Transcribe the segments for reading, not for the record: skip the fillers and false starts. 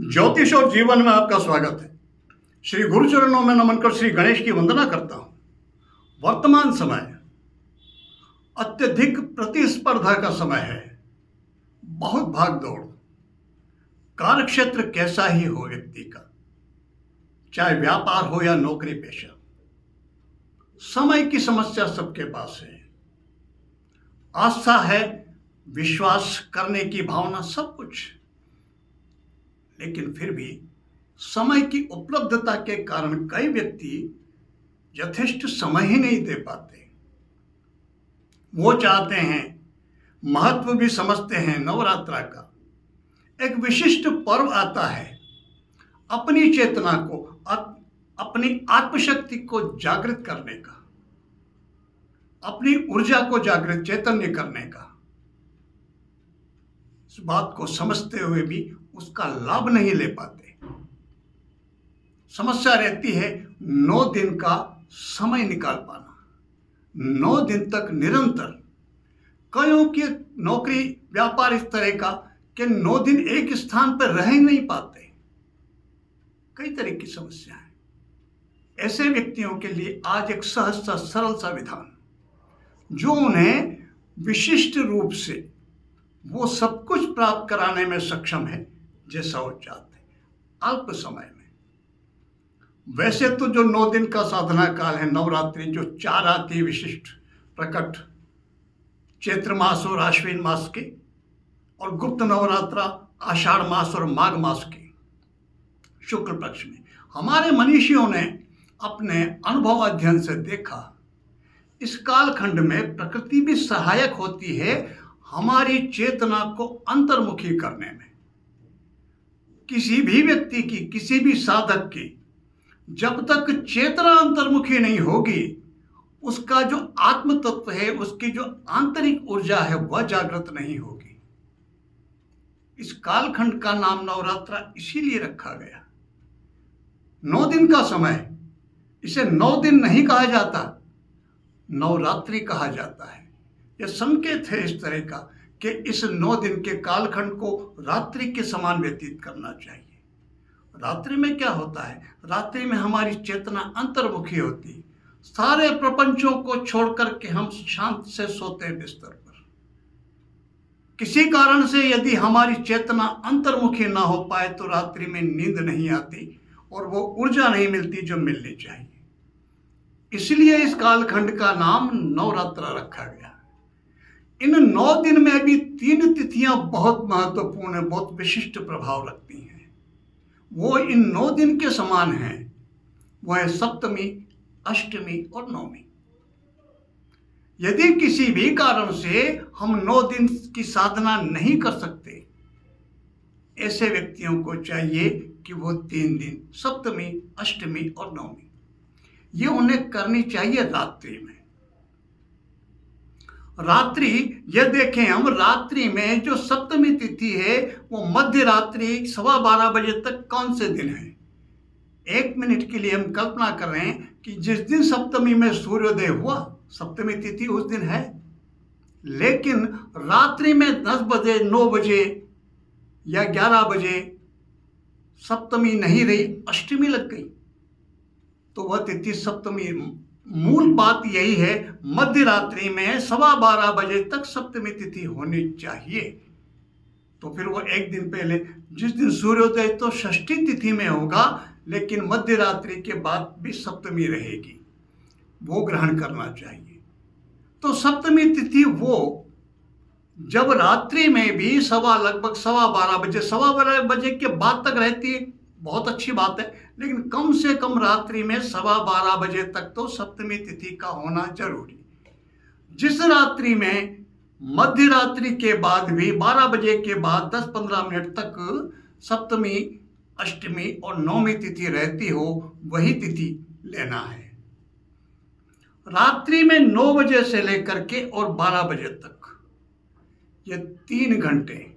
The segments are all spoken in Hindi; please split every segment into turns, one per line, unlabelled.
ज्योतिष और जीवन में आपका स्वागत है। श्री गुरु चरणों में नमन कर श्री गणेश की वंदना करता हूं। वर्तमान समय अत्यधिक प्रतिस्पर्धा का समय है। बहुत भाग दौड़। कार्य क्षेत्र कैसा ही हो व्यक्ति का, चाहे व्यापार हो या नौकरी पेशा, समय की समस्या सबके पास है। आस्था है, विश्वास करने की भावना, सब कुछ, लेकिन फिर भी समय की उपलब्धता के कारण कई व्यक्ति यथेष्ट समय ही नहीं दे पाते। वो चाहते हैं, महत्व भी समझते हैं नवरात्रा का। एक विशिष्ट पर्व आता है, अपनी चेतना को, अपनी आत्मशक्ति को जागृत करने का, अपनी ऊर्जा को जागृत चैतन्य करने का। इस बात को समझते हुए भी उसका लाभ नहीं ले पाते। समस्या रहती है 9 दिन का समय निकाल पाना। 9 दिन तक निरंतर, कईयों की नौकरी व्यापार इस तरह का कि 9 दिन एक स्थान पर रह ही नहीं पाते। कई तरह की समस्या है। ऐसे व्यक्तियों के लिए आज एक सहज सा सरल सा विधान जो उन्हें विशिष्ट रूप से वो सब कुछ प्राप्त कराने में सक्षम है जैसा वो चाहते हैं, अल्प समय में। वैसे तो जो 9 दिन का साधना काल है, नवरात्रि जो 4 आती है विशिष्ट प्रकट, चैत्र मास और आश्विन मास के, और गुप्त नवरात्रा आषाढ़ मास और माघ मास के शुक्ल पक्ष में। हमारे मनीषियों ने अपने अनुभव अध्ययन से देखा, इस कालखंड में प्रकृति भी सहायक होती है हमारी चेतना को अंतर्मुखी करने में। किसी भी व्यक्ति की, किसी भी साधक की जब तक चेतना अंतर्मुखी नहीं होगी, उसका जो आत्म तत्व है, उसकी जो आंतरिक ऊर्जा है, वह जागृत नहीं होगी। इस कालखंड का नाम नवरात्रा इसीलिए रखा गया। 9 दिन का समय, इसे 9 दिन नहीं कहा जाता, नवरात्रि कहा जाता है। यह संकेत है इस तरह का कि इस 9 दिन के कालखंड को रात्रि के समान व्यतीत करना चाहिए। रात्रि में क्या होता है? रात्रि में हमारी चेतना अंतर्मुखी होती है। सारे प्रपंचों को छोड़कर के हम शांत से सोते हैं बिस्तर पर। किसी कारण से यदि हमारी चेतना अंतर्मुखी ना हो पाए तो रात्रि में नींद नहीं आती और वो ऊर्जा नहीं मिलती जो मिलनी चाहिए। इसलिए इस कालखंड का नाम नवरात्रा रखा गया। इन 9 दिन में भी 3 तिथियां बहुत महत्वपूर्ण है, बहुत विशिष्ट प्रभाव रखती हैं। वो इन 9 दिन के समान हैं। वो है सप्तमी, अष्टमी और नवमी। यदि किसी भी कारण से हम 9 दिन की साधना नहीं कर सकते, ऐसे व्यक्तियों को चाहिए कि वो 3 दिन, सप्तमी, अष्टमी और नवमी, ये उन्हें करनी चाहिए रात्रि में। रात्रि, यह देखें हम, रात्रि में जो सप्तमी तिथि है वो मध्य रात्रि 12:15 बजे तक कौन से दिन है? 1 मिनट के लिए हम कल्पना कर रहे हैं कि जिस दिन सप्तमी में सूर्योदय हुआ, सप्तमी तिथि उस दिन है। लेकिन रात्रि में 10 बजे, 9 बजे या 11 बजे सप्तमी नहीं रही, अष्टमी लग गई, तो वह तिथि सप्तमी। मूल बात यही है, मध्य रात्रि में 12:15 बजे तक सप्तमी तिथि होनी चाहिए। तो फिर वो 1 दिन पहले, जिस दिन सूर्योदय तो षष्ठी तिथि में होगा, लेकिन मध्य रात्रि के बाद भी सप्तमी रहेगी, वो ग्रहण करना चाहिए। तो सप्तमी तिथि वो जब रात्रि में भी लगभग 12:15 बजे, 12:15 बजे के बाद तक रहती है, बहुत अच्छी बात है, लेकिन कम से कम रात्रि में 12:15 बजे तक तो सप्तमी तिथि का होना जरूरी। जिस रात्रि में मध्य रात्रि के बाद भी 12 बजे के बाद 10-15 मिनट तक सप्तमी, अष्टमी और नवमी तिथि रहती हो, वही तिथि लेना है। रात्रि में 9 बजे से लेकर के और 12 बजे तक, ये 3 घंटे,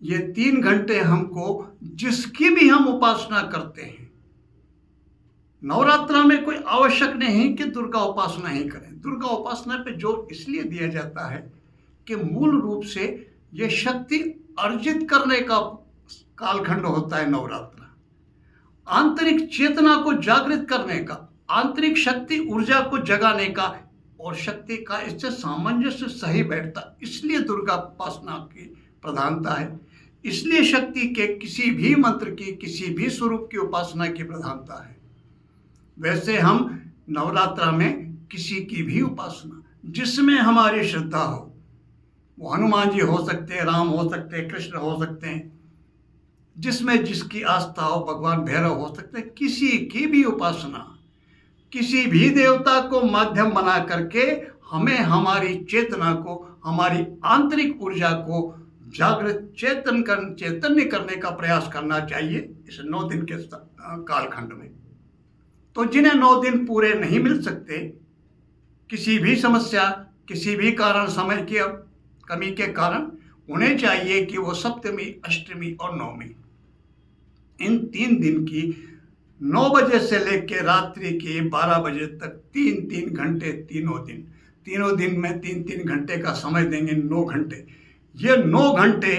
ये 3 घंटे हमको, जिसकी भी हम उपासना करते हैं, नवरात्रा में कोई आवश्यक नहीं कि दुर्गा उपासना ही करें। दुर्गा उपासना पे जोर इसलिए दिया जाता है कि मूल रूप से ये शक्ति अर्जित करने का कालखंड होता है नवरात्र। आंतरिक चेतना को जागृत करने का, आंतरिक शक्ति ऊर्जा को जगाने का और शक्ति का इससे सामंजस्य सही बैठता, इसलिए दुर्गा उपासना की प्रधानता है। इसलिए शक्ति के किसी भी मंत्र की, किसी भी स्वरूप की उपासना की प्रधानता है। वैसे हम नवरात्रा में किसी की भी उपासना जिसमें हमारी श्रद्धा हो, वो हनुमान जी हो सकते हैं, राम हो सकते हैं, कृष्ण हो सकते हैं, जिसमें जिसकी आस्था हो, भगवान भैरव हो सकते हैं, किसी की भी उपासना, किसी भी देवता को माध्यम बना करके हमें हमारी चेतना को, हमारी आंतरिक ऊर्जा को जागृत चैतन्य करने का प्रयास करना चाहिए इस 9 दिन के कालखंड में। तो जिन्हें 9 दिन पूरे नहीं मिल सकते, किसी भी समस्या, किसी भी कारण, समय की कमी के कारण, उन्हें चाहिए कि वो सप्तमी, अष्टमी और नवमी, इन 3 दिन की 9 बजे से लेकर रात्रि के 12 बजे तक 3-3 घंटे, तीनों दिन में 3-3 घंटे का समय देंगे, 9 घंटे। ये 9 घंटे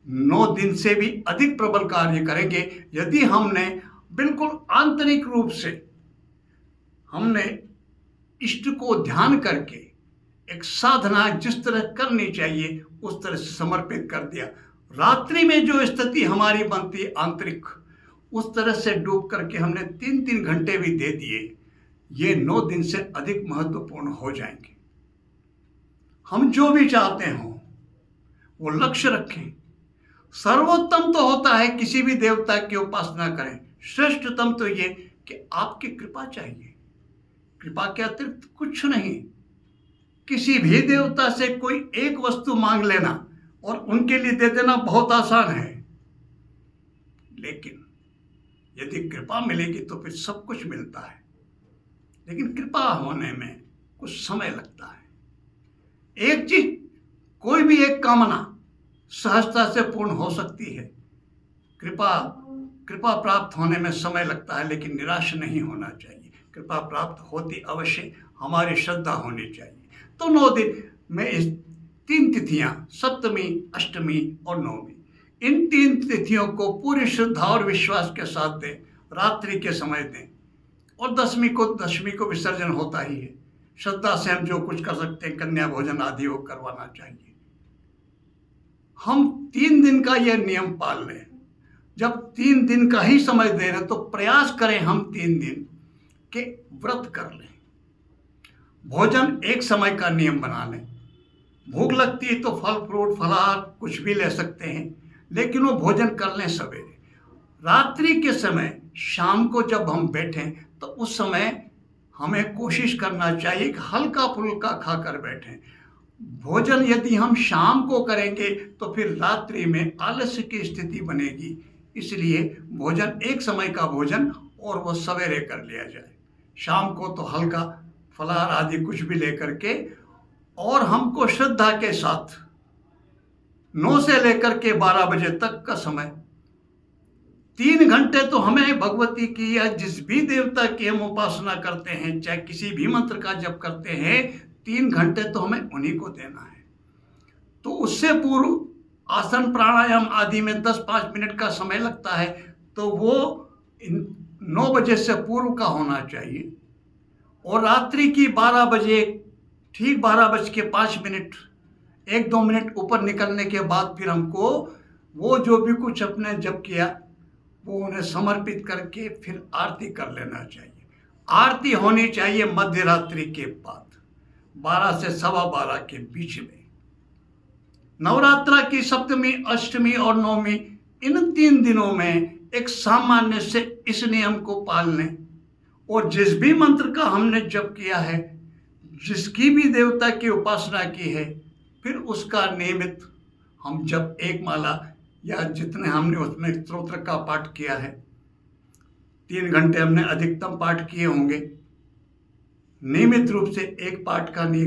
9 दिन से भी अधिक प्रबल कार्य करेंगे यदि हमने बिल्कुल आंतरिक रूप से हमने इष्ट को ध्यान करके एक साधना जिस तरह करनी चाहिए उस तरह से समर्पित कर दिया। रात्रि में जो स्थिति हमारी बनती है आंतरिक, उस तरह से डूब करके हमने 3-3 घंटे भी दे दिए, ये 9 दिन से अधिक महत्वपूर्ण हो जाएंगे। हम जो भी चाहते हों वो लक्ष्य रखें। सर्वोत्तम तो होता है किसी भी देवता की उपासना करें, श्रेष्ठतम तो ये कि आपकी कृपा चाहिए। कृपा के अतिरिक्त कुछ नहीं। किसी भी देवता से कोई एक वस्तु मांग लेना और उनके लिए दे देना बहुत आसान है, लेकिन यदि कृपा मिलेगी तो फिर सब कुछ मिलता है। लेकिन कृपा होने में कुछ समय लगता है। एक चीज, कोई भी एक कामना सहजता से पूर्ण हो सकती है। कृपा प्राप्त होने में समय लगता है, लेकिन निराश नहीं होना चाहिए। कृपा प्राप्त होती अवश्य, हमारी श्रद्धा होनी चाहिए। तो 9 दिन में इस 3 तिथियां, सप्तमी, अष्टमी और नवमी, इन 3 तिथियों को पूरी श्रद्धा और विश्वास के साथ दें, रात्रि के समय दें। और दशमी को विसर्जन होता ही है। श्रद्धा से हम जो कुछ कर सकते हैं, कन्या भोजन आदि वो करवाना चाहिए। हम 3 दिन का यह नियम पाल लें। जब 3 दिन का ही समय दे रहे तो प्रयास करें हम 3 दिन के व्रत कर लें। भोजन एक समय का नियम बना लें। भूख लगती है तो फल फ्रूट फलाहार कुछ भी ले सकते हैं, लेकिन वो भोजन कर लें सवेरे। रात्रि के समय, शाम को जब हम बैठें तो उस समय हमें कोशिश करना चाहिए कि हल्का फुल्का खाकर बैठें। भोजन यदि हम शाम को करेंगे तो फिर रात्रि में आलस्य की स्थिति बनेगी। इसलिए भोजन एक समय का भोजन और वो सवेरे कर लिया जाए। शाम को तो हल्का फलाहार आदि कुछ भी लेकर के, और हमको श्रद्धा के साथ 9 से लेकर के 12 बजे तक का समय, 3 घंटे तो हमें भगवती की या जिस भी देवता की हम उपासना करते हैं, चाहे किसी भी मंत्र का जप करते हैं, 3 घंटे तो हमें उन्हीं को देना है। तो उससे पूर्व आसन प्राणायाम आदि में 10-5 मिनट का समय लगता है, तो वो 9 बजे से पूर्व का होना चाहिए। और रात्रि की 12 बजे, ठीक 12:05, 1-2 मिनट ऊपर निकलने के बाद फिर हमको वो जो भी कुछ अपने जप किया वो उन्हें समर्पित करके फिर आरती कर लेना चाहिए। आरती होनी चाहिए मध्य रात्रि के बाद, 12 से 12:15 के बीच में। नवरात्रा की सप्तमी, अष्टमी और नवमी, इन 3 दिनों में एक सामान्य से इस नियम को पाल लें। और जिस भी मंत्र का हमने जप किया है, जिसकी भी देवता की उपासना की है, फिर उसका नियमित हम जब एक माला या जितने हमने उसमें स्तोत्र का पाठ किया है, 3 घंटे हमने अधिकतम पाठ किए होंगे, नियमित रूप से एक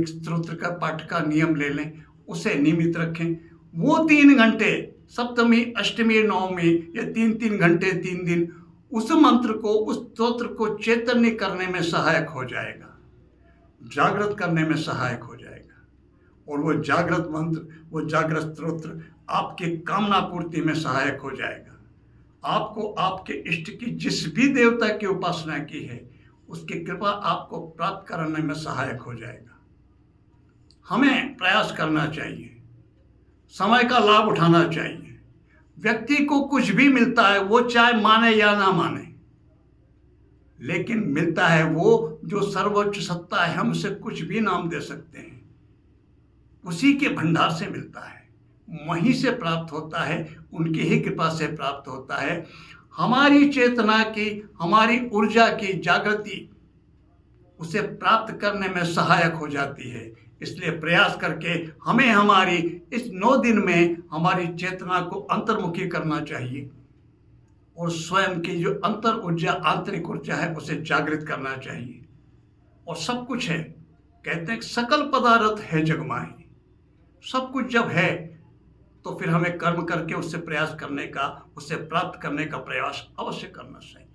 स्तोत्र का पाठ का नियम ले लें, उसे नियमित रखें। वो 3 घंटे, सप्तमी, अष्टमी, नवमी, या 3-3 घंटे 3 दिन, उस मंत्र को, उस स्तोत्र को चैतन्य करने में सहायक हो जाएगा, जागृत करने में सहायक हो जाएगा। और वो जागृत मंत्र, वो जागृत स्तोत्र आपकी कामना पूर्ति में सहायक हो जाएगा। आपको आपके इष्ट की जिस भी देवता की उपासना की है उसकी कृपा आपको प्राप्त करने में सहायक हो जाएगा। हमें प्रयास करना चाहिए, समय का लाभ उठाना चाहिए। व्यक्ति को कुछ भी मिलता है, वो चाहे माने या ना माने, लेकिन मिलता है वो जो सर्वोच्च सत्ता है, हम उसे कुछ भी नाम दे सकते हैं, उसी के भंडार से मिलता है, वहीं से प्राप्त होता है, उनकी ही कृपा से प्राप्त होता है। हमारी चेतना की, हमारी ऊर्जा की जागृति उसे प्राप्त करने में सहायक हो जाती है। इसलिए प्रयास करके हमें हमारी इस 9 दिन में हमारी चेतना को अंतर्मुखी करना चाहिए और स्वयं की जो अंतर ऊर्जा, आंतरिक ऊर्जा है, उसे जागृत करना चाहिए। और सब कुछ है, कहते हैं सकल पदार्थ है जग माही। सब कुछ जब है तो फिर हमें कर्म करके उससे प्रयास करने का, उससे प्राप्त करने का प्रयास अवश्य करना चाहिए।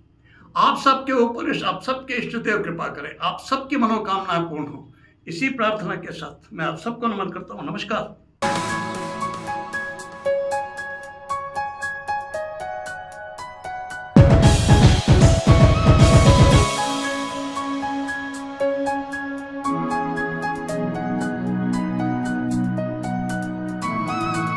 आप सबके ऊपर, आप सबके इष्ट देव कृपा करें, आप सबकी मनोकामनाएं पूर्ण हो। इसी प्रार्थना के साथ मैं आप सबको नमन करता हूँ। नमस्कार।